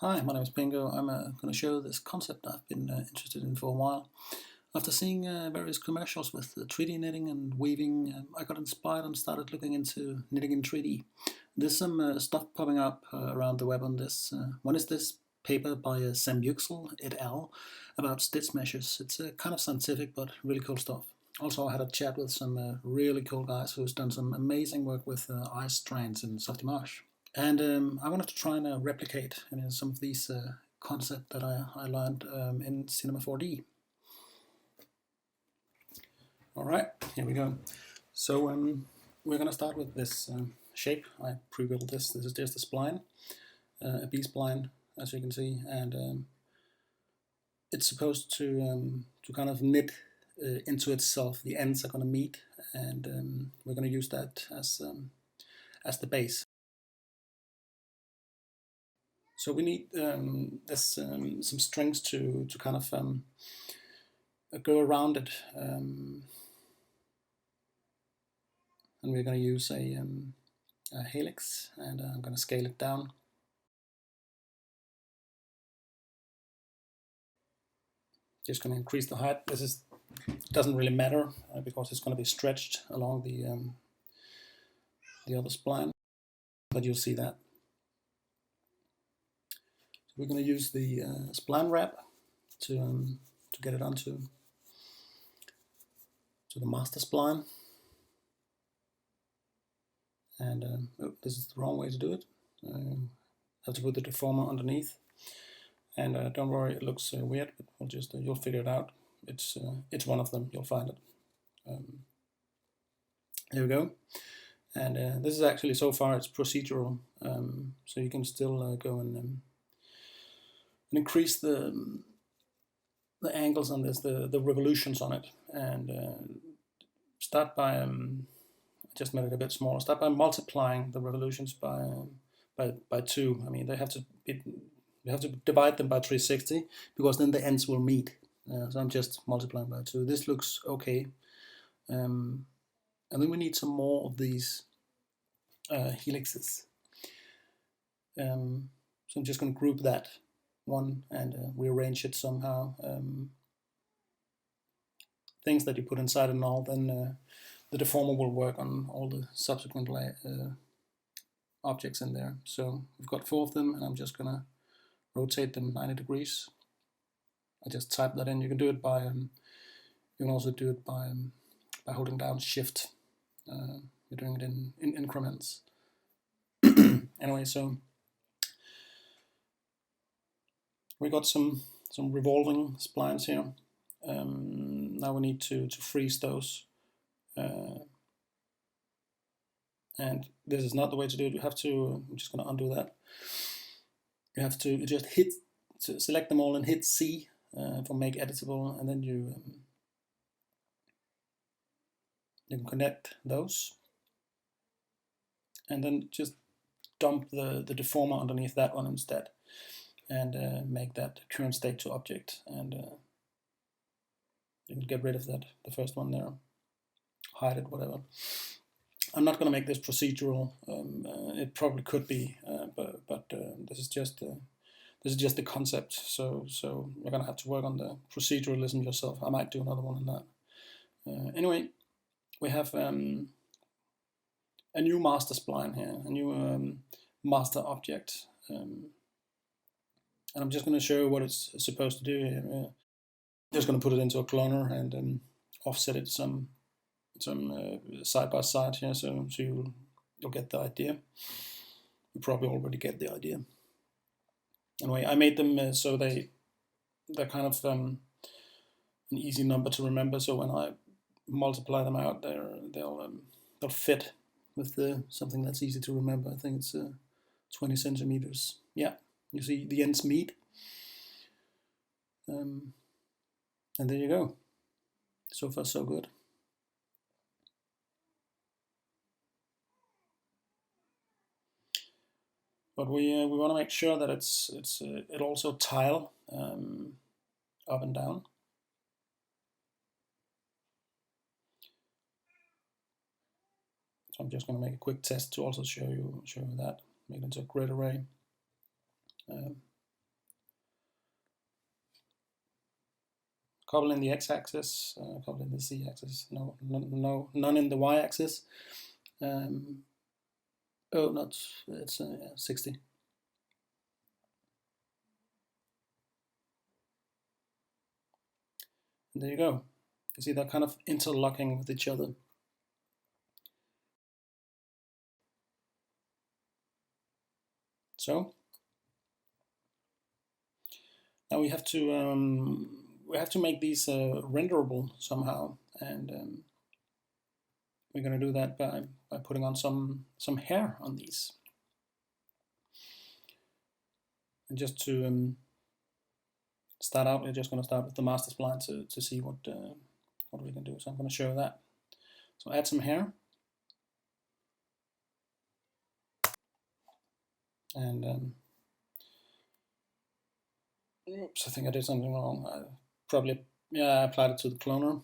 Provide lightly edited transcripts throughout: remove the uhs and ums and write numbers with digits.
Hi, my name is Pingo. I'm going to show this concept I've been interested in for a while. After seeing various commercials with 3D knitting and weaving, I got inspired and started looking into knitting in 3D. There's some stuff popping up around the web on this. One is this paper by Sam Yüksel et al. About stitch measures. It's kind of scientific, but really cool stuff. Also, I had a chat with some really cool guys who's done some amazing work with ice strands in soft image. And I wanted to try and replicate some of these concepts that I learned in Cinema 4D. All right, here we go. So we're going to start with this shape. I pre-built this. This is just a spline, a B-spline, as you can see, and it's supposed to kind of knit into itself. The ends are going to meet, and we're going to use that as the base. So we need some strings to kind of go around it, and we're going to use a helix, and I'm going to scale it down. Just going to increase the height. This doesn't really matter because it's going to be stretched along the other spline, but you'll see that. So we're going to use the spline wrap to get it onto the master spline. And oh, this is the wrong way to do it. Have to put the deformer underneath. And don't worry, it looks weird, but we'll just you'll figure it out. It's one of them. You'll find it. Here we go. And this is actually, so far it's procedural, so you can still go and increase the angles on this, the revolutions on it, and start by just made it a bit smaller. Start by multiplying the revolutions by 2. I mean, they have to be, you have to divide them by 360 because then the ends will meet. So I'm just multiplying by 2. This looks okay. And then we need some more of these helixes. So I'm just going to group that one and rearrange it somehow. Things that you put inside and all, then the deformer will work on all the subsequent objects in there. So we've got 4 of them, and I'm just going to rotate them 90 degrees. I just type that in. You can do it by, you can also do it by holding down Shift. You're doing it in increments. Anyway, so we got some revolving splines here. Now we need to freeze those. And this is not the way to do it. You have to, I'm just going to undo that. You have to just select them all and hit C for make editable, and then you can connect those. And then just dump the deformer underneath that one instead, and make that current state to object. And you can get rid of that, the first one there, hide it, whatever. I'm not going to make this procedural. It probably could be, but this is just the concept. So you're going to have to work on the proceduralism yourself. I might do another one on that. Anyway, we have a new master spline here, a new master object, and I'm just going to show you what it's supposed to do here. I'm just going to put it into a cloner and offset it some side by side here, so you'll get the idea. You probably already get the idea. Anyway, I made them so they're kind of an easy number to remember. So when I multiply them out, they'll fit with something that's easy to remember. I think it's 20 centimeters. Yeah, you see the ends meet, and there you go. So far, so good. But we want to make sure that it also tile up and down. So I'm just going to make a quick test to also show you that. Make it into a grid array. couple in the x-axis, a couple in the z-axis, none in the y-axis. Oh, not, it's 60. And there you go. You see they're kind of interlocking with each other. So now we have to make these renderable somehow, and we're going to do that by putting on some hair on these. And just to start out, we're just going to start with the master spline to see what we can do. So I'm going to show that. So add some hair, and oops, I think I did something wrong. I probably I applied it to the cloner.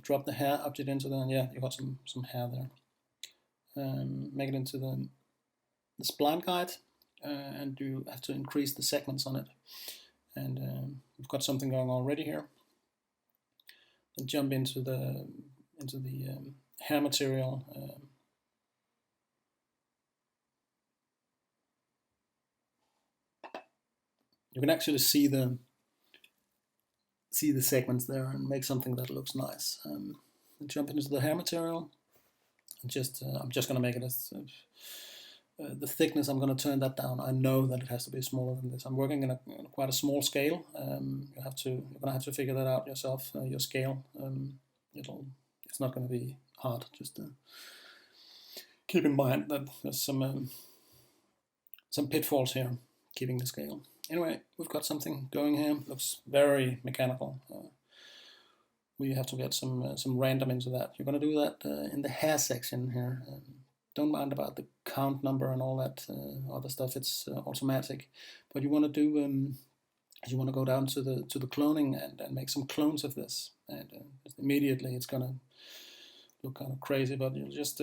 Drop the hair object into there, and yeah, you got some hair there. Make it into the spline guide, and you have to increase the segments on it. And we've got something going already here. And jump into the hair material. You can actually see the segments there and make something that looks nice. And jump into the hair material. And I'm just going to make it as the thickness. I'm going to turn that down. I know that it has to be smaller than this. I'm working in quite a small scale. You're going to have to figure that out yourself. Your scale. It's not going to be hard. Just keep in mind that there's some pitfalls here. Keeping the scale. Anyway, we've got something going here. Looks very mechanical. We have to get some random into that. You're going to do that in the hair section here. Don't mind about the count number and all that other stuff. It's automatic. But you want to do you want to go down to the cloning and make some clones of this. And immediately it's going to look kind of crazy. But you'll just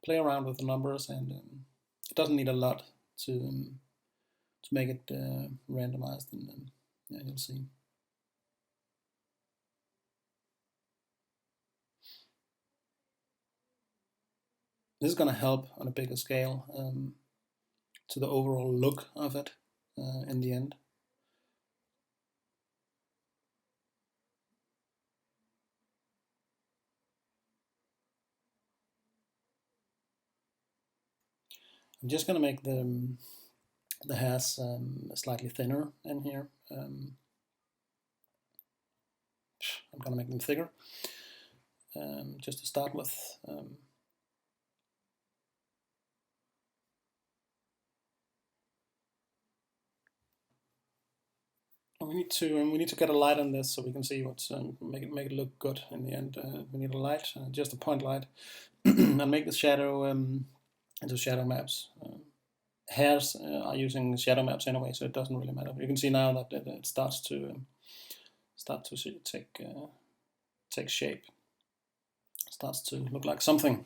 play around with the numbers, and it doesn't need a lot to make it randomized, and yeah, you'll see. This is going to help on a bigger scale to the overall look of it in the end. I'm just going to make the hairs slightly thinner in here. I'm going to make them thicker just to start with. We need to get a light on this so we can see what's make it look good in the end. We need a light, just a point light, and make the shadow into shadow maps. Hairs are using shadow maps anyway, so it doesn't really matter. You can see now that it starts to take shape. It starts to look like something.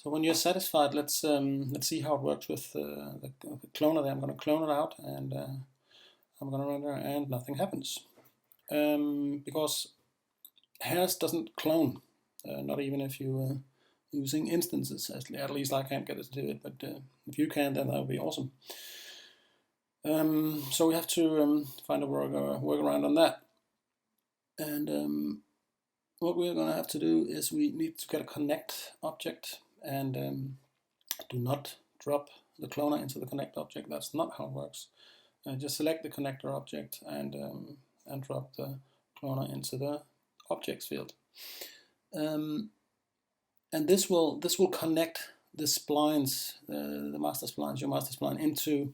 So when you're satisfied, let's see how it works with the cloner there. I'm going to clone it out, and I'm going to render, and nothing happens. Because hairs doesn't clone, not even if you using instances. At least I can't get it to do it, but if you can, then that would be awesome. So we have to find a workaround on that. And what we're going to have to do is we need to get a connect object, and do not drop the cloner into the connect object. That's not how it works. Just select the connector object and drop the cloner into the objects field. And this will connect the splines, the master splines, your master spline, into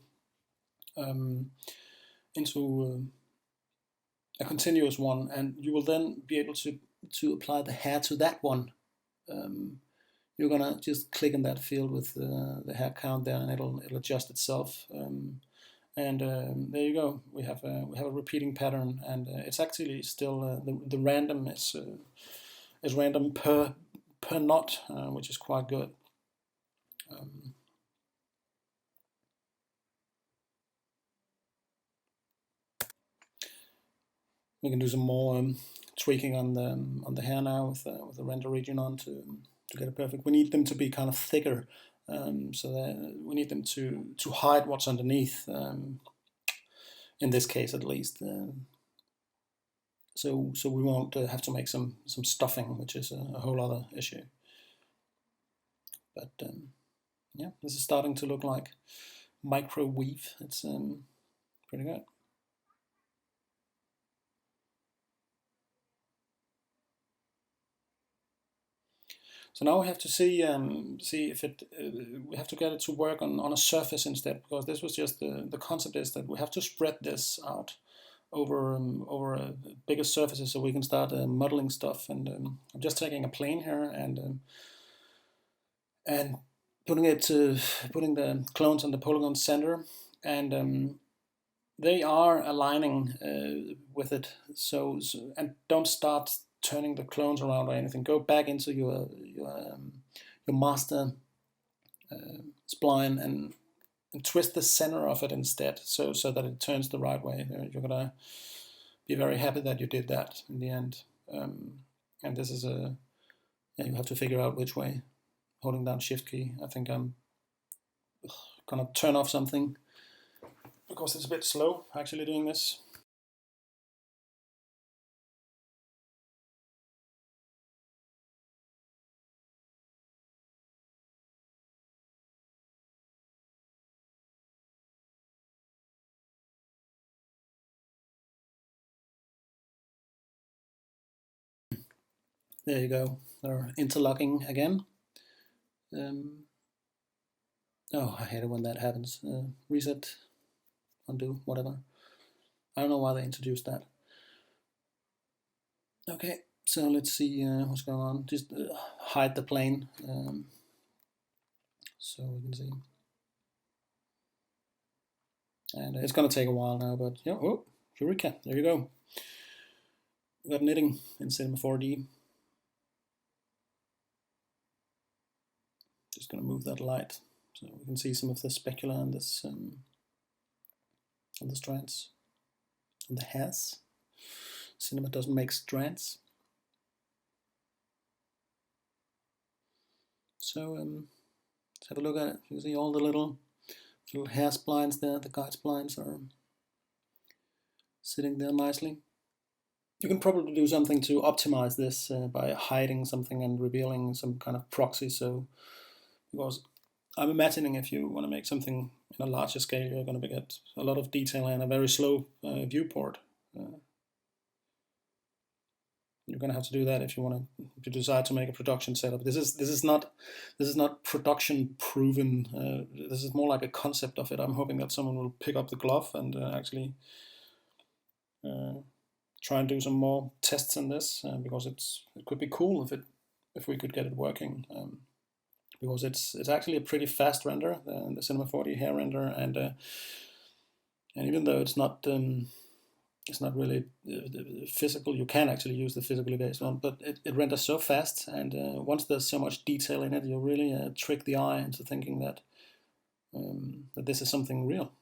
a continuous one, and you will then be able to apply the hair to that one. You're gonna just click in that field with the hair count there, and it'll adjust itself, and And there you go. We have a repeating pattern, and it's actually still the random is random per knot, which is quite good. We can do some more tweaking on the hair now with the render region on to get it perfect. We need them to be kind of thicker, so that we need them to hide what's underneath. In this case, at least. So we won't have to make some stuffing, which is a whole other issue. But yeah, this is starting to look like microwave. It's pretty good. So now we have to see if it. We have to get it to work on a surface instead, because this was just the concept is that we have to spread this out over bigger surfaces so we can start modeling stuff. And I'm just taking a plane here and putting the clones on the polygon center, and they are aligning with it. So and don't start turning the clones around or anything. Go back into your master spline and twist the center of it instead, so that it turns the right way. You're gonna be very happy that you did that in the end. And this is you have to figure out which way. Holding down Shift key. I think I'm gonna turn off something because it's a bit slow actually doing this. There you go. They're interlocking again. Oh, I hate it when that happens. Reset, undo, whatever. I don't know why they introduced that. Okay, so let's see what's going on. Just hide the plane so we can see. And it's going to take a while now, but yeah, oh, Eureka, there you go. We got knitting in Cinema 4D. Just going to move that light so we can see some of the specula on this on the strands, on the hairs. Cinema doesn't make strands. So let's have a look at it. You can see all the little hair splines there. The guide splines are sitting there nicely. You can probably do something to optimize this by hiding something and revealing some kind of proxy. So, because I'm imagining if you want to make something in a larger scale, you're going to get a lot of detail and a very slow viewport. You're going to have to do that if you want to decide to make a production setup. This is not production proven. This is more like a concept of it. I'm hoping that someone will pick up the glove and actually try and do some more tests in this, because it could be cool if we could get it working. Because it's actually a pretty fast render, the Cinema 4D hair render, and even though it's not really physical, you can actually use the physically based one, but it renders so fast, and once there's so much detail in it, you really trick the eye into thinking that that this is something real.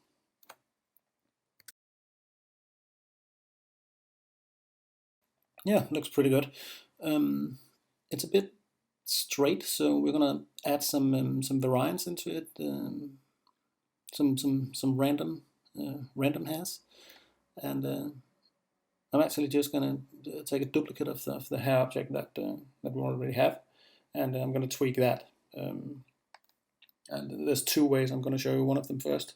Yeah, looks pretty good. It's a bit straight, so we're gonna add some variance into it, some random hairs, and I'm actually just gonna take a duplicate of the hair object that we already have, and I'm gonna tweak that. And there's two ways. I'm gonna show you one of them first.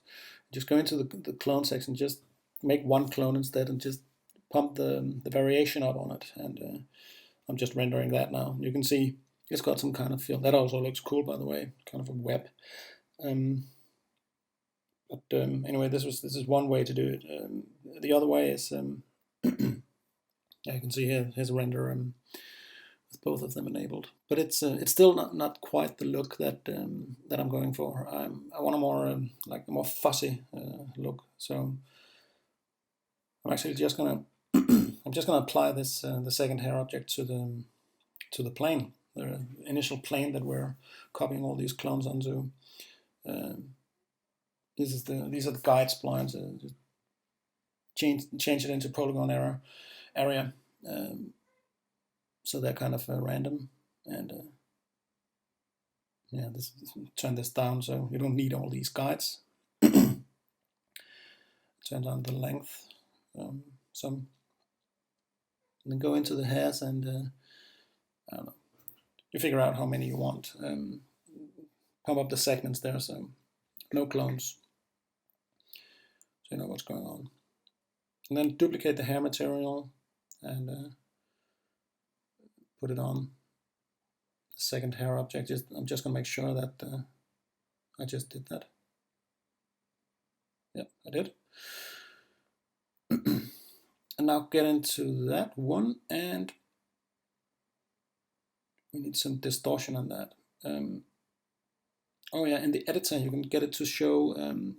Just go into the clone section, just make one clone instead, and just pump the variation up on it, and I'm just rendering that now. You can see it's got some kind of feel. That also looks cool, by the way, kind of a web. Anyway, this is one way to do it. The other way is yeah, you can see here's a render with both of them enabled. But it's still not quite the look that that I'm going for. I want a more like a more fuzzy look. So I'm actually just gonna I'm just gonna apply this the second hair object to the plane, the initial plane that we're copying all these clones onto. These are the guide splines. Change it into polygon area, so they're kind of random, and yeah, turn this down so you don't need all these guides. Turn down the length some, and then go into the hairs and I don't know. You figure out how many you want. Pump up the segments there, so no clones, so you know what's going on. And then duplicate the hair material and put it on the second hair object. I'm just going to make sure that I just did that. Yep, I did. And now get into that one, and we need some distortion on that. Oh yeah, in the editor you can get it to show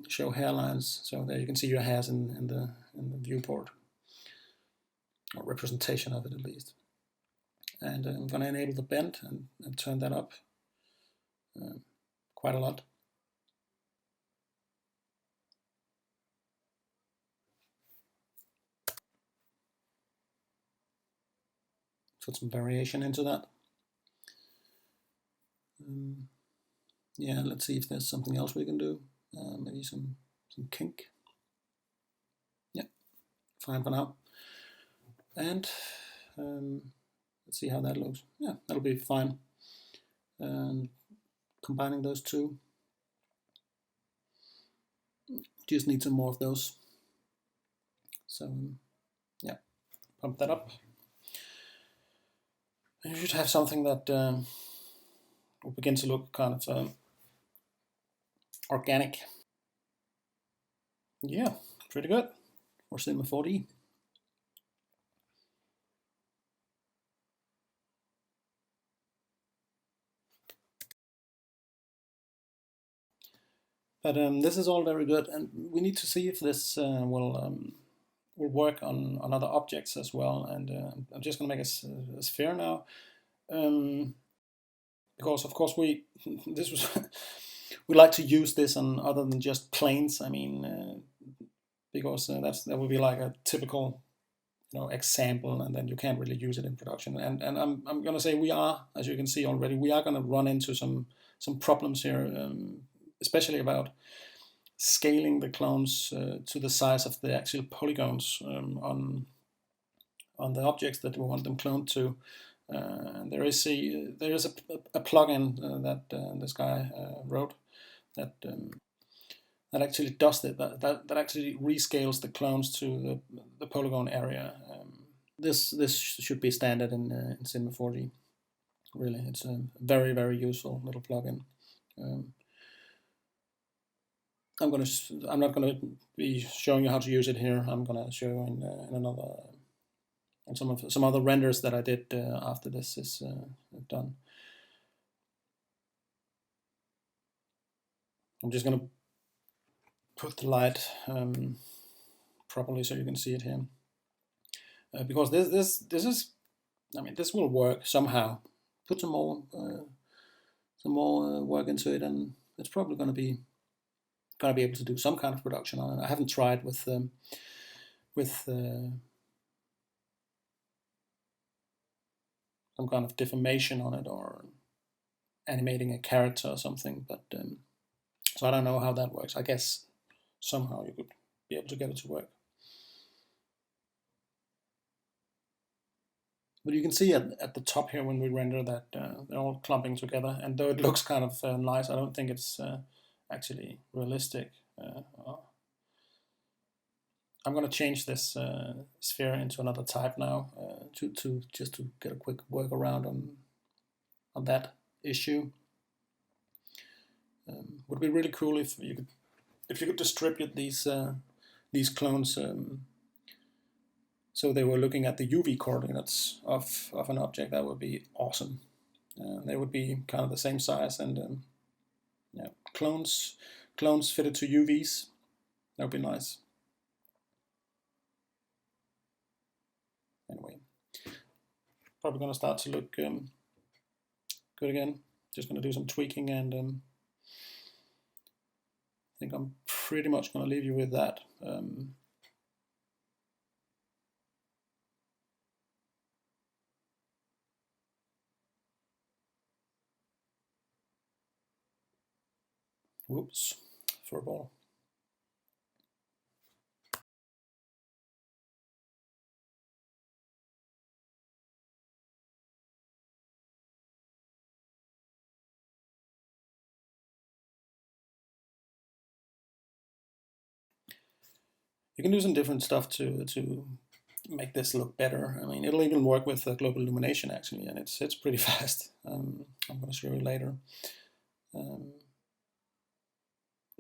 show hairlines, so there you can see your hairs in the viewport, or representation of it at least. And I'm going to enable the bend and turn that up quite a lot. Put some variation into that. Yeah, let's see if there's something else we can do. Maybe some kink. Yeah, fine for now. And let's see how that looks. Yeah, that'll be fine. Combining those two. Just need some more of those. So yeah, pump that up. And you should have something that will begin to look kind of organic. Yeah, pretty good for Cinema 4D. But this is all very good, and we need to see if this will work on other objects as well. And I'm just going to make a sphere now, because of course we like to use this on other than just planes. I mean, because that would be like a typical example, and then you can't really use it in production. And I'm going to say we are, as you can see already, we are going to run into some problems here. Especially about scaling the clones to the size of the actual polygons on the objects that we want them cloned to. There is a plugin that this guy wrote that actually does it. That actually rescales the clones to the polygon area. This should be standard in Cinema 4D. Really, it's a very, very useful little plugin. I'm not gonna be showing you how to use it here. I'm gonna show you in another, in some other renders that I did after this is done. I'm just gonna put the light properly so you can see it here, because this is, I mean, this will work somehow. Put some more work into it, and it's probably gonna be able to do some kind of production on it. I haven't tried with some kind of deformation on it, or animating a character or something, but so I don't know how that works. I guess somehow you could be able to get it to work. But you can see at the top here when we render that they're all clumping together, and though it looks kind of nice, I don't think it's actually realistic. I'm going to change this sphere into another type now to just to get a quick workaround on that issue. Would be really cool if you could distribute these clones so they were looking at the UV coordinates of an object, that would be awesome. They would be kind of the same size, and yeah, clones fitted to UVs. That would be nice. Anyway, probably going to start to look good again. Just going to do some tweaking, and I think I'm pretty much going to leave you with that. Whoops, for a ball. You can do some different stuff to make this look better. I mean, it'll even work with global illumination actually, and it's pretty fast. I'm going to show you later.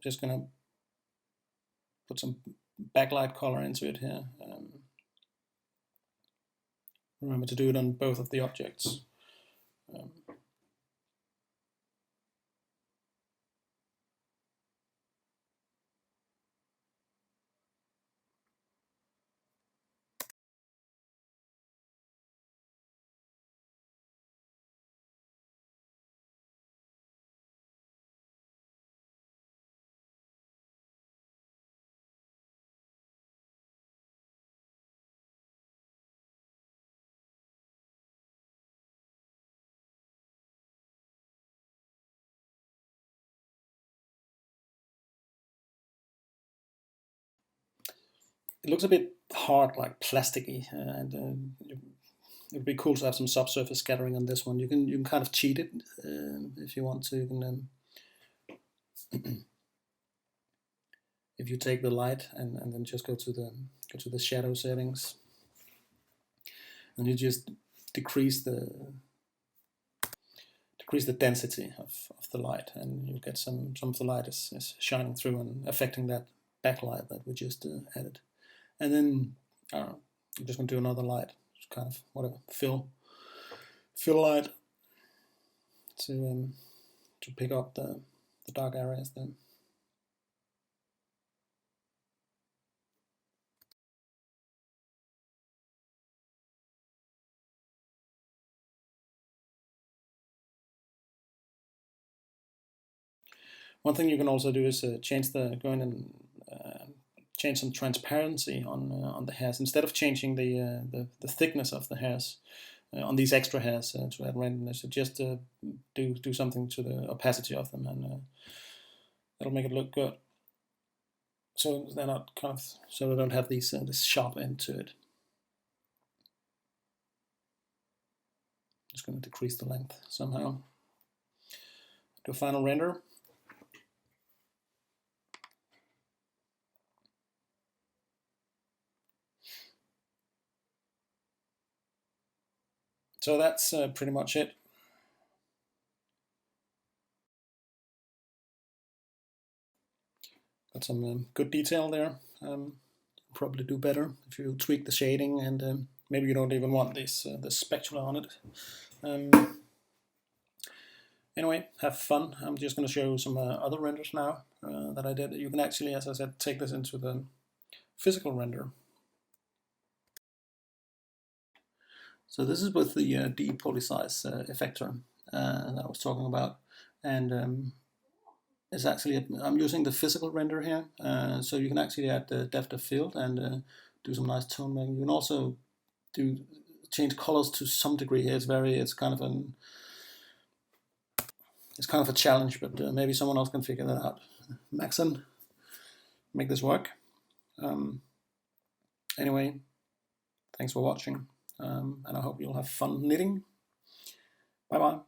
Just going to put some backlight color into it here. Remember to do it on both of the objects. It looks a bit hard, like plasticky, and it would be cool to have some subsurface scattering on this one. You can kind of cheat it if you want to. You can, if you take the light and then just go to the shadow settings, and you just decrease the density of the light, and you get some of the light is shining through and affecting that backlight that we just added. And then I'm just going to do another light, just kind of whatever, fill light to pick up the dark areas then. One thing you can also do is go in and change some transparency on the hairs. Instead of changing the thickness of the hairs on these extra hairs to add randomness, just do something to the opacity of them, and that'll make it look good. So they're not so they don't have this sharp end to it. Just going to decrease the length somehow. Do a final render. So that's pretty much it. Got some good detail there. Probably do better if you tweak the shading, and maybe you don't even want this spatula on it. Anyway, have fun. I'm just going to show you some other renders now that I did. You can actually, as I said, take this into the physical render. So this is with the depolysize effector that I was talking about, and it's actually I'm using the physical render here, so you can actually add the depth of field and do some nice tone making. You can also change colors to some degree. It's kind of a challenge, but maybe someone else can figure that out. Maxon, make this work. Anyway, thanks for watching. And I hope you'll have fun knitting. Bye bye.